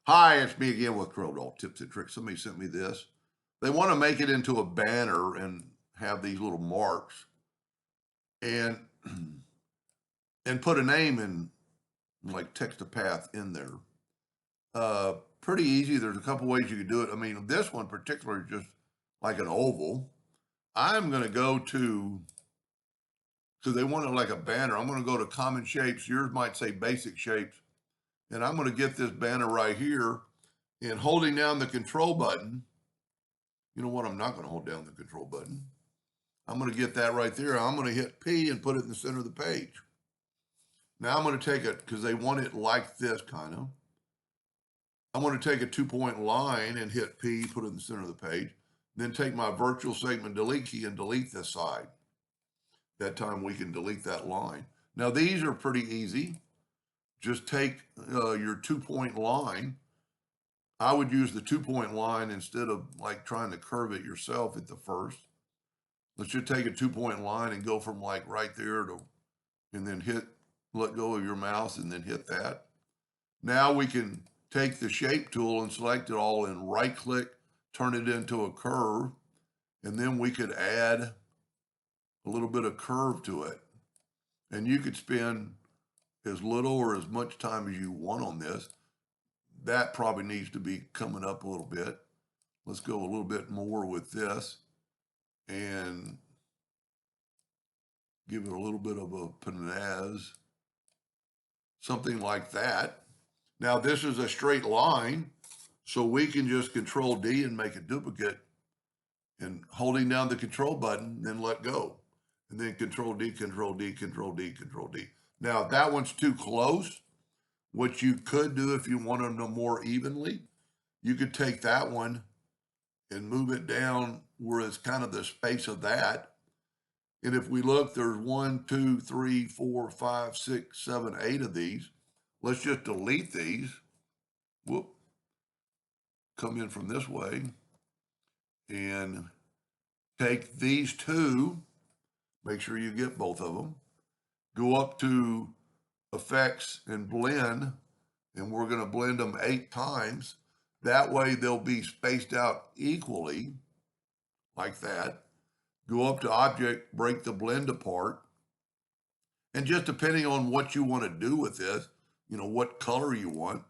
Hi, it's me again with Corel Tips and Tricks. Somebody sent me this. They want to make it into a banner and have these little marks and and put a name in, like text a path in there. Pretty easy. There's a couple ways you could do it. I mean, this one particular is just like an oval. I'm going to go to, because they want it like a banner. I'm going to go to common shapes. Yours might say basic shapes. And I'm going to get this banner right here and holding down the control button. You know what? I'm not going to hold down the control button. I'm going to get that right there. I'm going to hit P and put it in the center of the page. Now I'm going to take it, because they want it like this kind of. I'm going to take a 2-point line and hit P, put it in the center of the page. Then take my virtual segment delete key and delete this side. That time we can delete that line. Now these are pretty easy. Just take your 2-point line. I would use the 2-point line instead of like trying to curve it yourself at the first. Let's just take a 2-point line and go from like right there to, and then let go of your mouse and then hit that. Now we can take the shape tool and select it all and right click, turn it into a curve. And then we could add a little bit of curve to it. And you could spend as little or as much time as you want on this. That probably needs to be coming up a little bit. Let's go a little bit more with this and give it a little bit of a pizzazz, something like that. Now this is a straight line, so we can just Control D and make a duplicate, and holding down the control button, then let go. And then Control D, Control D, Control D, Control D. Now if that one's too close, what you could do if you want them to more evenly, you could take that one and move it down where it's kind of the space of that. And if we look, there's 1, 2, 3, 4, 5, 6, 7, 8 of these. Let's just delete these. Whoop. Come in from this way and take these two. Make sure you get both of them. Go up to Effects and Blend, and we're going to blend them 8 times. That way they'll be spaced out equally, like that. Go up to Object, break the blend apart. And just depending on what you want to do with this, what color you want.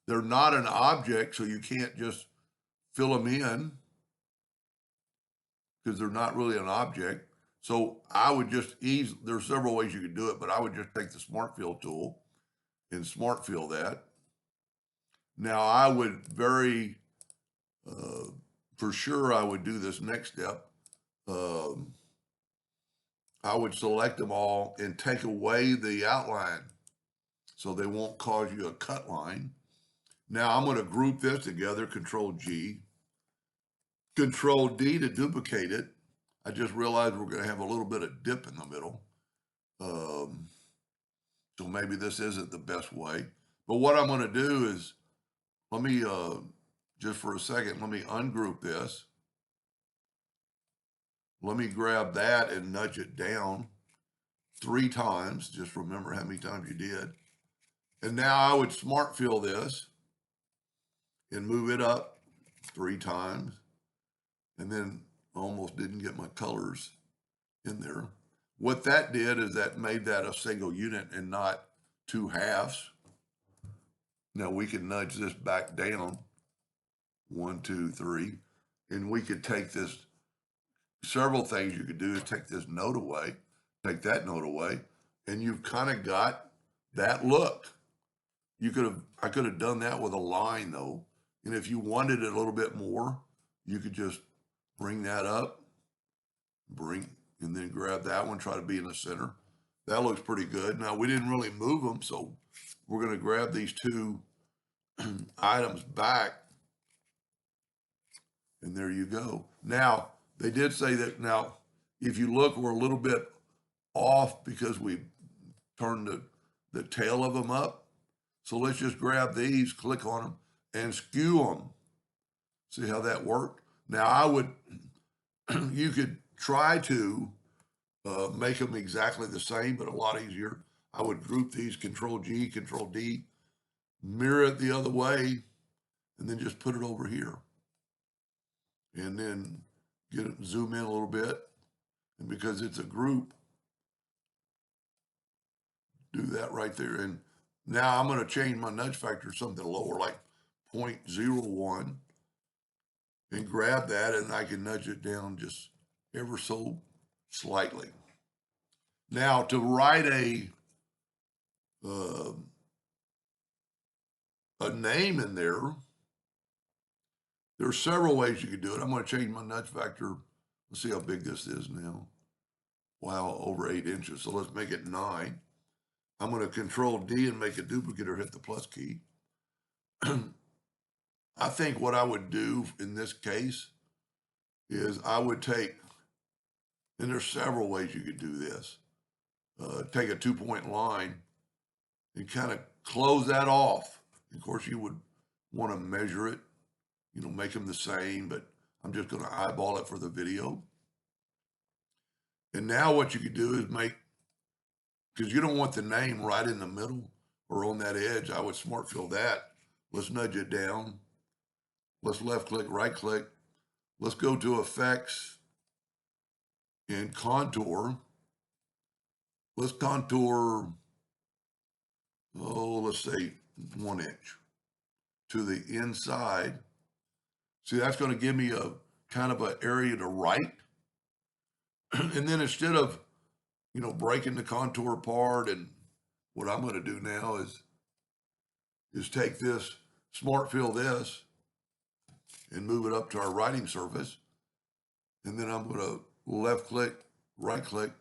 They're not an object, so you can't just fill them in because they're not really an object. So I would just there's several ways you could do it, but I would just take the Smart Fill tool and Smart Fill that. Now I would for sure, I would do this next step. I would select them all and take away the outline so they won't cause you a cut line. Now I'm going to group this together, Control G, Control D to duplicate it. I just realized we're going to have a little bit of dip in the middle. So maybe this isn't the best way. But what I'm going to do is, let me, just for a second, let me ungroup this. Let me grab that and nudge it down 3 times. Just remember how many times you did. And now I would Smart Fill this and move it up 3 times. And then almost didn't get my colors in there. What that did is that made that a single unit and not 2 halves. Now we can nudge this back down 1, 2, 3, and we could take this. Several things you could do is take this note away, take that note away, and you've kind of got that look. I could have done that with a line though. And if you wanted it a little bit more, you could just bring that up, and then grab that one, try to be in the center. That looks pretty good. Now we didn't really move them, so we're going to grab these 2 items back, and there you go. Now, they did say that now, if you look, we're a little bit off because we turned the tail of them up. So let's just grab these, click on them, and skew them. See how that worked? Now you could try to make them exactly the same, but a lot easier. I would group these, Control G, Control D, mirror it the other way, and then just put it over here. And then get it, zoom in a little bit. And because it's a group, do that right there. And now I'm going to change my nudge factor to something lower, like 0.01, and grab that, and I can nudge it down just ever so slightly. Now, to write a name in there, there's several ways you can do it. I'm going to change my nudge factor. Let's see how big this is now. Wow, over 8 inches. So let's make it 9. I'm going to Control D and make a duplicate or hit the plus key. I think what I would do in this case is I would take, and there's several ways you could do this. Take a 2-point line and kind of close that off. Of course, you would want to measure it, make them the same, but I'm just going to eyeball it for the video. And now what you could do is because you don't want the name right in the middle or on that edge, I would smart fill that. Let's nudge it down. Let's left click, right click. Let's go to Effects and Contour. Let's contour, let's say 1 inch to the inside. See, that's going to give me a kind of an area to write. And then instead of, breaking the contour apart, and what I'm going to do now is take this, smart fill this, and move it up to our writing surface. And then I'm going to left click, right click,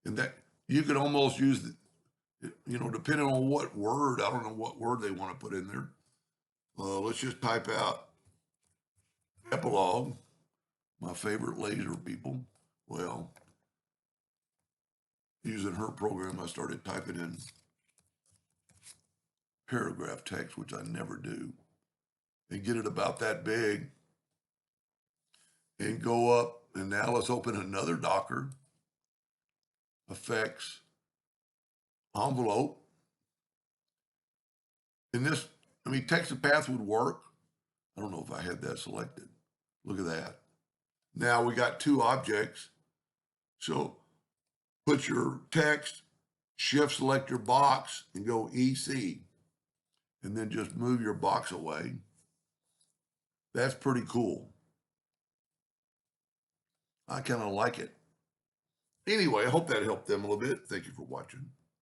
and that you could almost use depending on what word, I don't know what word they want to put in there. Let's just type out epilogue, my favorite laser people. Well, using her program, I started typing in paragraph text, which I never do, and get it about that big, and go up. And now let's open another Docker, Effects, Envelope. And this, text to path would work. I don't know if I had that selected. Look at that. Now we got 2 objects. So put your text, shift select your box, and go EC. And then just move your box away. That's pretty cool. I kind of like it. Anyway, I hope that helped them a little bit. Thank you for watching.